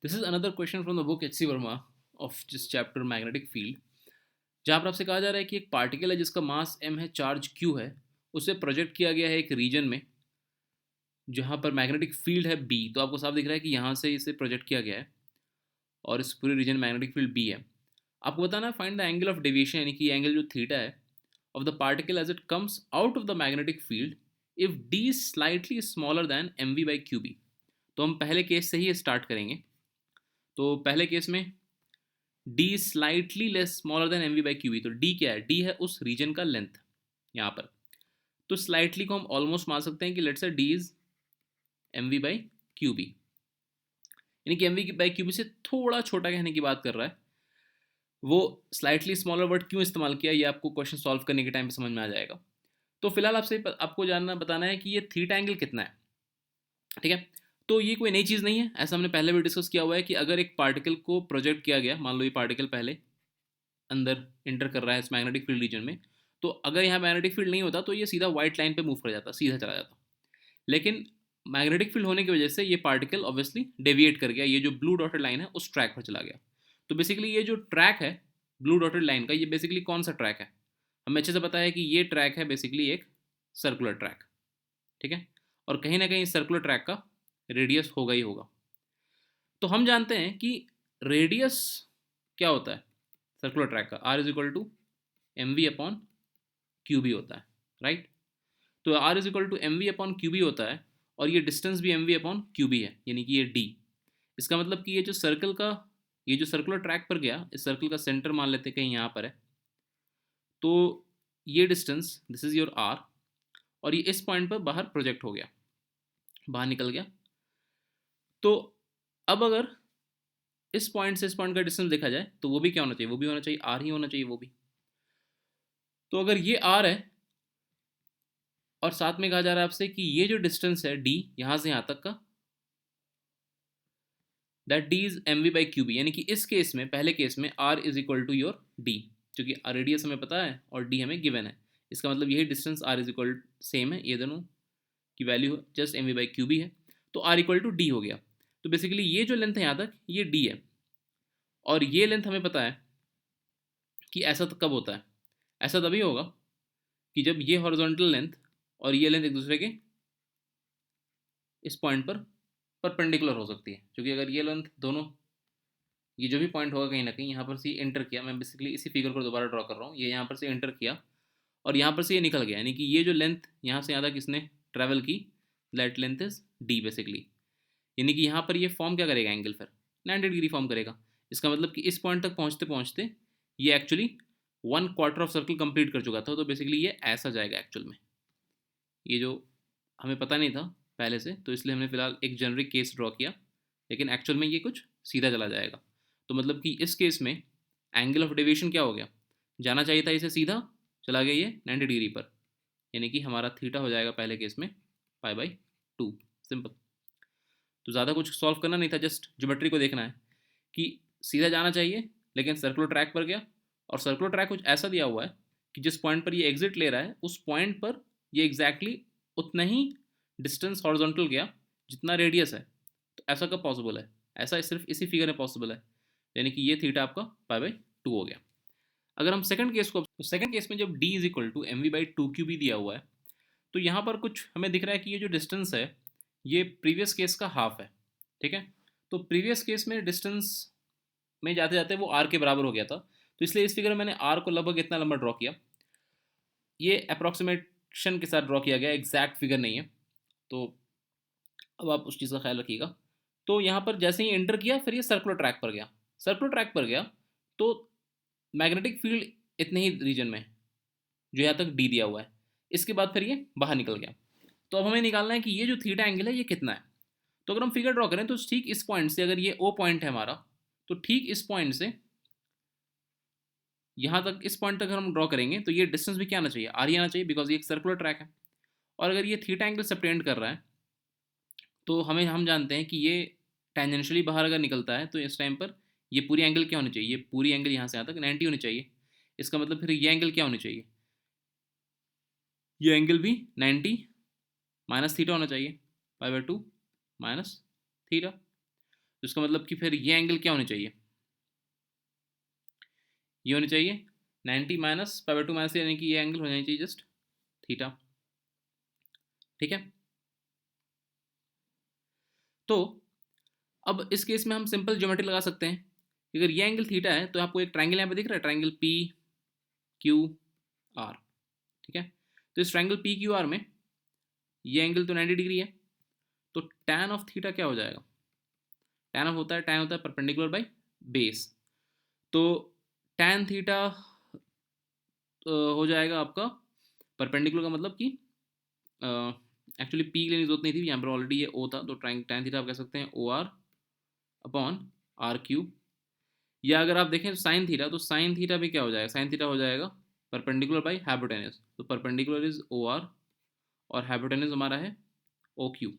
This is another question from the book HC. Verma of जिस chapter magnetic field, जहाँ पर आपसे कहा जा रहा है कि एक पार्टिकल है जिसका मास m है, चार्ज q है, उसे प्रोजेक्ट किया गया है एक रीजन में जहाँ पर मैग्नेटिक फील्ड है b। तो आपको साफ दिख रहा है कि यहाँ से इसे प्रोजेक्ट किया गया है और इस पूरे रीजन मैग्नेटिक फील्ड b है। आपको बताना है find the angle of deviation, यानी कि एंगल जो थीटा है of the particle as it comes out of the magnetic field if d is slightly smaller than mv by Q B. तो हम पहले केस से ही स्टार्ट करेंगे। तो पहले केस में d slightly less smaller than mv by Q B. तो d क्या है? d है उस रीजन का लेंथ यहाँ पर। तो स्लाइटली को हम ऑलमोस्ट मान सकते हैं कि let's say d is mv by Q B, यानी कि mv बाई क्यू बी से थोड़ा छोटा कहने की बात कर रहा है। वो स्लाइटली स्मॉलर वर्ड क्यों इस्तेमाल किया, ये आपको क्वेश्चन सॉल्व करने के टाइम पे समझ में आ जाएगा। तो फिलहाल आपको जानना बताना है कि ये थीटा एंगल कितना है, ठीक है। तो ये कोई नई चीज़ नहीं है, ऐसा हमने पहले भी डिस्कस किया हुआ है कि अगर एक पार्टिकल को प्रोजेक्ट किया गया, मान लो ये पार्टिकल पहले अंदर इंटर कर रहा है इस मैग्नेटिक फील्ड रीजन में, तो अगर यहाँ मैग्नेटिक फील्ड नहीं होता तो ये सीधा व्हाइट लाइन पे मूव कर जाता, सीधा चला जाता। लेकिन मैग्नेटिक फील्ड होने की वजह से ये पार्टिकल ऑब्वियसली डेविएट कर गया, ये जो ब्लू डॉटेड लाइन है उस ट्रैक पर चला गया। तो बेसिकली ये जो ट्रैक है ब्लू डॉटेड लाइन का, ये बेसिकली कौन सा ट्रैक है? हमें अच्छे से पता है कि ये ट्रैक है बेसिकली एक सर्कुलर ट्रैक, ठीक है। और कहीं ना कहीं सर्कुलर ट्रैक का रेडियस होगा ही होगा। तो हम जानते हैं कि रेडियस क्या होता है सर्कुलर ट्रैक का, r is equal to M V upon Q B होता है, राइट। तो r is equal to M V upon Q B होता है और ये डिस्टेंस भी M V upon Q B है, यानी कि ये d। इसका मतलब कि ये जो सर्कुलर ट्रैक पर गया, इस सर्कल का सेंटर मान लेते हैं कहीं यहाँ पर है। तो ये distance this is your r, और ये इस पॉइंट पर बाहर प्रोजेक्ट हो गया, बाहर निकल गया। तो अब अगर इस पॉइंट से इस पॉइंट का डिस्टेंस देखा जाए तो वो भी क्या होना चाहिए? वो भी होना चाहिए r ही होना चाहिए वो भी। तो अगर ये r है और साथ में कहा जा रहा है आपसे कि ये जो डिस्टेंस है d यहाँ से यहाँ तक का, that d is M we by Q B, यानी कि इस केस में, पहले केस में r is equal to your d, क्योंकि रेडियस हमें पता है और d हमें गिवन है। इसका मतलब यही distance r is equal same है, ये दोनों की value just M we by Q B है। तो r इक्वल टू डी हो गया। तो बेसिकली ये जो लेंथ है यहाँ तक ये d है, और ये लेंथ हमें पता है कि ऐसा कब होता है, ऐसा तभी होगा कि जब ये हॉरिजॉन्टल लेंथ और ये लेंथ एक दूसरे के इस पॉइंट पर परपेंडिकुलर हो सकती है। क्योंकि अगर ये लेंथ दोनों, ये जो भी पॉइंट होगा कहीं ना कहीं यहाँ पर से एंटर किया, मैं बेसिकली इसी फिगर को दोबारा ड्रॉ कर रहा हूँ, ये यहाँ पर से एंटर किया और यहाँ पर से ये निकल गया, यानी कि ये जो लेंथ यहाँ से यहाँ तक इसने ट्रैवल की, that length is D basically. यानी कि यहाँ पर ये फॉर्म क्या करेगा एंगल, फिर 90 डिग्री फॉर्म करेगा। इसका मतलब कि इस पॉइंट तक पहुँचते पहुँचते ये एक्चुअली 1/4 ऑफ सर्कल कंप्लीट कर चुका था। तो बेसिकली ये ऐसा जाएगा एक्चुअल में, ये जो हमें पता नहीं था पहले से, तो इसलिए हमने फिलहाल एक जेनरिक केस ड्रॉ किया, लेकिन एक्चुअल में ये कुछ सीधा चला जाएगा। तो मतलब कि इस केस में एंगल ऑफ डेविएशन क्या हो गया, जाना चाहिए था इसे सीधा, चला गया ये 90 डिग्री पर, यानी कि हमारा थीटा हो जाएगा पहले केस में π/2। सिंपल। तो ज़्यादा कुछ सॉल्व करना नहीं था, जस्ट ज्योमेट्री को देखना है कि सीधा जाना चाहिए लेकिन सर्कुलर ट्रैक पर गया, और सर्कुलर ट्रैक कुछ ऐसा दिया हुआ है कि जिस पॉइंट पर ये एग्जिट ले रहा है उस पॉइंट पर ये एग्जैक्टली उतना ही डिस्टेंस हॉरिजॉन्टल गया जितना रेडियस है। तो ऐसा कब पॉसिबल है? ऐसा सिर्फ इसी फिगर में पॉसिबल है, यानी कि ये थीटा आपका π/2 हो गया। अगर हम सेकंड केस को, तो सेकंड केस में जब d is equal to M we by two Q B दिया हुआ है, तो यहाँ पर कुछ हमें दिख रहा है कि ये जो डिस्टेंस है ये प्रीवियस केस का हाफ है, ठीक है। तो प्रीवियस केस में डिस्टेंस में जाते जाते वो r के बराबर हो गया था, तो इसलिए इस फिगर में मैंने r को लगभग इतना लंबा ड्रॉ किया। ये अप्रॉक्सीमेशन के साथ ड्रॉ किया गया, एग्जैक्ट फिगर नहीं है, तो अब आप उस चीज़ का ख्याल रखिएगा। तो यहाँ पर जैसे ही एंटर किया फिर ये सर्कुलर ट्रैक पर गया, सर्कुलर ट्रैक पर गया तो मैग्नेटिक फील्ड इतने ही रीजन में जो यहाँ तक डी दिया हुआ है, इसके बाद फिर ये बाहर निकल गया। तो अब हमें निकालना है कि ये जो थीटा एंगल है ये कितना है। तो अगर हम फिगर ड्रॉ करें तो ठीक इस पॉइंट से, अगर ये ओ पॉइंट है हमारा, तो ठीक इस पॉइंट से यहाँ तक, इस पॉइंट तक अगर हम ड्रॉ करेंगे तो ये डिस्टेंस भी क्या आना चाहिए, आर ही आना चाहिए, बिकॉज ये एक सर्कुलर ट्रैक है। और अगर ये थीटा एंगल सबटेंड कर रहा है तो हम जानते हैं कि ये टेंजेंशियली बाहर अगर निकलता है तो इस टाइम पर ये पूरी एंगल क्या होनी चाहिए, ये पूरी एंगल यहाँ से यहाँ तक 90 होनी चाहिए। इसका मतलब फिर ये एंगल क्या होनी चाहिए, ये एंगल भी 90 माइनस थीटा होना चाहिए, π/2 माइनस थीटा। तो इसका मतलब कि फिर ये एंगल क्या होनी चाहिए, ये होनी चाहिए 90 माइनस पाई बाई 2 माइनस, यानी कि ये एंगल हो जाना चाहिए जस्ट थीटा। ठीक है, तो अब इस केस में हम सिंपल ज्योमेट्री लगा सकते हैं। अगर ये एंगल थीटा है तो आपको एक ट्रायंगल यहाँ पे दिख रहा है, ट्रायंगल पी क्यू आर। ठीक है, तो इस ट्रायंगल पी क्यू आर में ये एंगल तो 90 डिग्री है, तो tan ऑफ थीटा क्या हो जाएगा, tan होता है परपेंडिकुलर बाई बेस। तो tan थीटा हो जाएगा आपका परपेंडिकुलर का मतलब कि एक्चुअली पी की लेने की जरूरत नहीं थी, यहाँ पर ऑलरेडी ये ओ था, तो tan थीटा आप कह सकते हैं O R upon R Q. या अगर आप देखें साइन थीटा, तो साइन थीटा भी क्या हो जाएगा, साइन थीटा हो जाएगा परपेंडिकुलर बाई हाइपोटेनस, तो परपेंडिकुलर इज ओ आर और हाइपोटेनस हमारा है ओ क्यू।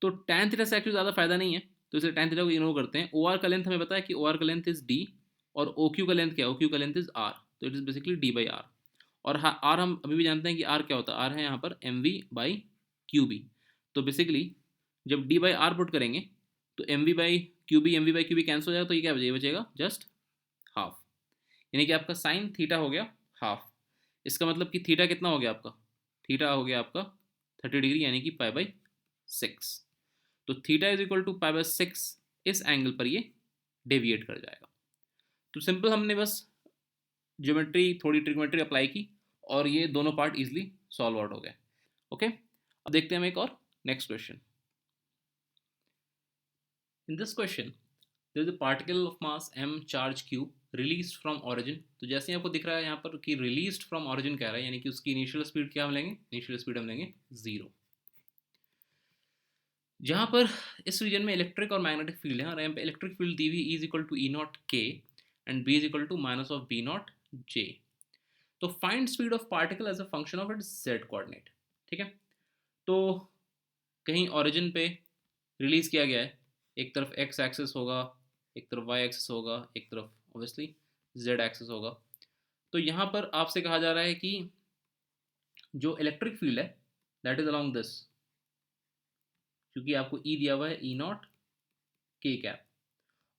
तो tan थीटा से एक्चुअली ज़्यादा फायदा नहीं है, तो इसे tan थीटा को इग्नोर करते हैं। ओ आर का लेंथ हमें पता है कि ओ आर का लेंथ इज डी, और ओ क्यू का लेंथ क्या है, ओ क्यू का लेंथ इज आर, तो it is basically D by R. और आर हम अभी भी जानते हैं कि आर क्या होता है, आर है यहाँ पर m we by Q B. तो बेसिकली जब डी बाई आर पुट करेंगे तो m we by Q B, m we by Q B cancel हो जाएगा, तो ये क्या बचेगा जस्ट हाफ, यानी कि आपका साइन थीटा हो गया हाफ। इसका मतलब कि थीटा कितना हो गया आपका, थीटा हो गया आपका 30 डिग्री, यानी कि पाई बाई 6। तो theta is equal to pi by 6, इस एंगल पर ये डेविएट कर जाएगा। तो सिंपल हमने बस ज्योमेट्री थोड़ी ट्रिग्नोमेट्री अप्लाई की और ये दोनों पार्ट इजीली सॉल्व आउट हो गए। ओके, अब देखते हैं हम एक और next question. In this question there is a particle of mass m charge q released from origin. तो जैसे आपको दिख रहा है यहाँ पर कि रिलीज्ड फ्रॉम ऑरिजिन कह रहा है, यानी कि उसकी इनिशियल स्पीड क्या हम लेंगे, इनिशियल स्पीड हम लेंगे 0। जहाँ पर इस रीजन में इलेक्ट्रिक और मैग्नेटिक फील्ड है, और यहाँ पे इलेक्ट्रिक फील्ड दी हुई is equal to E naught k and B is equal to minus of B naught j. तो find speed of particle as a function of its z coordinate. ठीक है, तो कहीं ओरिजिन पे रिलीज किया गया है, एक तरफ एक्स एक्सिस होगा, एक तरफ वाई एक्सिस होगा, एक तरफ ऑब्वियसली जेड एक्सिस होगा। तो यहाँ पर आपसे कहा जा रहा है कि जो इलेक्ट्रिक फील्ड है दैट इज अलोंग दिस, क्योंकि आपको ई दिया हुआ है ई नॉट के कैप,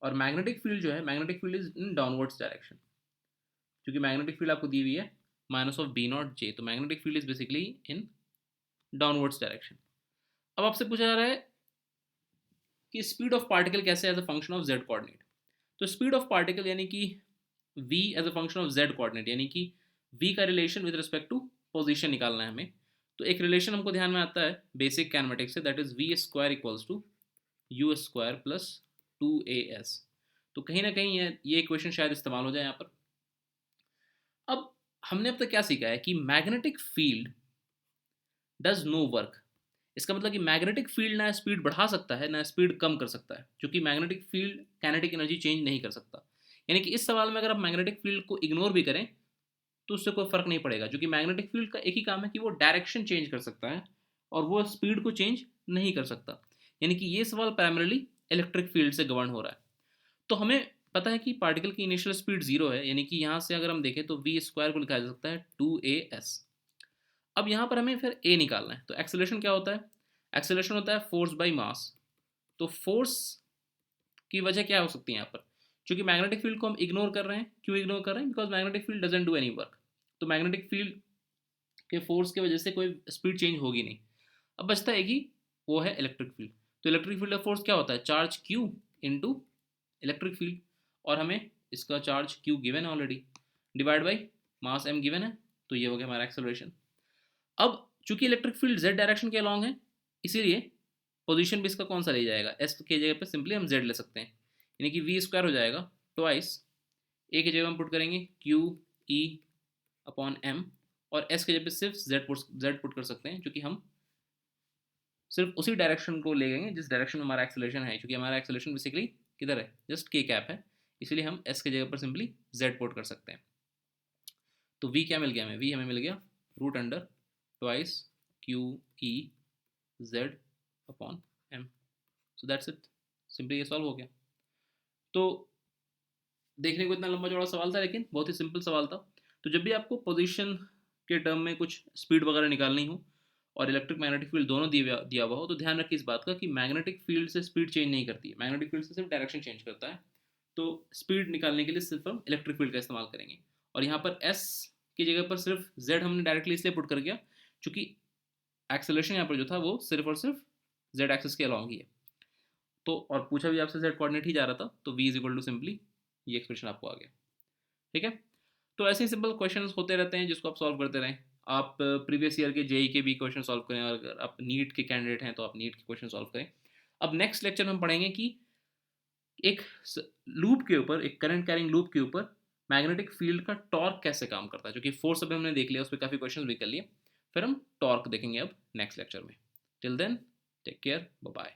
और मैग्नेटिक फील्ड जो है, magnetic field is in downwards direction, क्योंकि मैग्नेटिक फील्ड आपको दी हुई है minus of B naught j, तो magnetic field is basically in downwards direction. अब आपसे पूछा जा रहा है कि स्पीड ऑफ पार्टिकल कैसे as a function of z coordinate. तो स्पीड ऑफ पार्टिकल यानी कि v as a function of z coordinate, यानी कि v का relation with respect to position निकालना है हमें। तो एक रिलेशन हमको ध्यान में आता है बेसिक कैनमेटिक्स से, that is v square equals to u square plus 2as। तो कहीं ना कहीं ये इक्वेशन शायद इस्तेमाल हो जाए यहाँ पर। अब हमने अब तक क्या सीखा है कि magnetic field does no work. इसका मतलब कि मैग्नेटिक फील्ड ना स्पीड बढ़ा सकता है ना स्पीड कम कर सकता है, क्योंकि magnetic field kinetic energy change नहीं कर सकता। यानी कि इस सवाल में अगर आप मैग्नेटिक फील्ड को इग्नोर भी करें तो उससे कोई फर्क नहीं पड़ेगा, क्योंकि मैग्नेटिक फील्ड का एक ही काम है कि वो डायरेक्शन चेंज कर सकता है और वो स्पीड को चेंज नहीं कर सकता। यानी कि ये सवाल प्राइमरली इलेक्ट्रिक फील्ड से गवर्न हो रहा है। तो हमें पता है कि पार्टिकल की इनिशियल स्पीड 0 है, यानी कि यहाँ से अगर हम देखें तो वी स्क्वायर को लिखा जा सकता है 2as। अब यहाँ पर हमें फिर a निकालना है, तो एक्सेलरेशन क्या होता है, एक्सेलरेशन होता है फोर्स बाई मास। तो फोर्स की वजह क्या हो सकती है यहाँ पर, क्योंकि मैग्नेटिक फील्ड को हम इग्नोर कर रहे हैं, क्यों इग्नोर कर रहे हैं, because magnetic field doesn't do any work. तो मैग्नेटिक फील्ड के फोर्स की वजह से कोई स्पीड चेंज होगी नहीं। अब बचता है कि वो है इलेक्ट्रिक फील्ड। तो इलेक्ट्रिक फील्ड का फोर्स क्या होता है, charge q into electric field, और हमें इसका चार्ज क्यू गिवन है already, divide by mass m given है, तो ये हो गया हमारा एक्सेलरेशन। अब चूंकि इलेक्ट्रिक फील्ड जेड डायरेक्शन के अलॉन्ग है, इसीलिए पोजीशन भी इसका कौन सा ले जाएगा, एस के जगह पे सिंपली हम जेड ले सकते हैं, यानी कि वी स्क्वायर हो जाएगा ट्वाइस ए की जगह हम पुट करेंगे क्यू ई अपॉन एम, और एस की जगह पे सिर्फ जेड पुट कर सकते हैं, क्योंकि हम सिर्फ उसी डायरेक्शन को ले गए जिस डायरेक्शन में हमारा एक्सेलरेशन है, क्योंकि हमारा एक्सेलरेशन बेसिकली किधर है, जस्ट के कैप है, इसलिए हम एस की जगह पर सिंपली जेड पुट कर सकते हैं। तो वी क्या मिल गया हमें, वी हमें मिल गया root under twice q E z upon m. So that's it, simply ये सॉल्व हो गया। तो देखने को इतना लंबा चौड़ा सवाल था, लेकिन बहुत ही सिंपल सवाल था। तो जब भी आपको पोजीशन के टर्म में कुछ स्पीड वगैरह निकालनी हो और इलेक्ट्रिक मैग्नेटिक फील्ड दोनों दिया हुआ हो, तो ध्यान रखिए इस बात का कि मैग्नेटिक फील्ड से स्पीड चेंज नहीं करती है, मैग्नेटिक फील्ड से सिर्फ डायरेक्शन चेंज करता है। तो स्पीड निकालने के लिए सिर्फ हम इलेक्ट्रिक फील्ड का इस्तेमाल करेंगे। और यहाँ पर एस की जगह पर सिर्फ जेड हमने डायरेक्टली इसलिए पुट कर दिया क्योंकि एक्सेलरेशन यहाँ पर जो था वो सिर्फ और सिर्फ जेड एक्सिस के अलॉन्ग ही है। तो और पूछा भी आपसे जेड कोऑर्डिनेट ही जा रहा था, तो v is equal to simply ये एक्सप्रेशन आपको आ गया। ठीक है, तो ऐसे ही सिंपल क्वेश्चंस होते रहते हैं जिसको आप सॉल्व करते रहें। आप प्रीवियस ईयर के जेई के भी क्वेश्चन सॉल्व करें, और अगर आप नीट के कैंडिडेट हैं तो आप नीट के क्वेश्चन सॉल्व करें। अब नेक्स्ट लेक्चर में हम पढ़ेंगे कि एक लूप के ऊपर, एक करंट कैरिंग लूप के ऊपर मैग्नेटिक फील्ड का टॉर्क कैसे काम करता है, जो कि फोर्स अभी हमने देख लिया, उस पर काफ़ी क्वेश्चन भी कर लिए। फिर हम टॉर्क देखेंगे अब नेक्स्ट लेक्चर में। Till then take care, bye bye.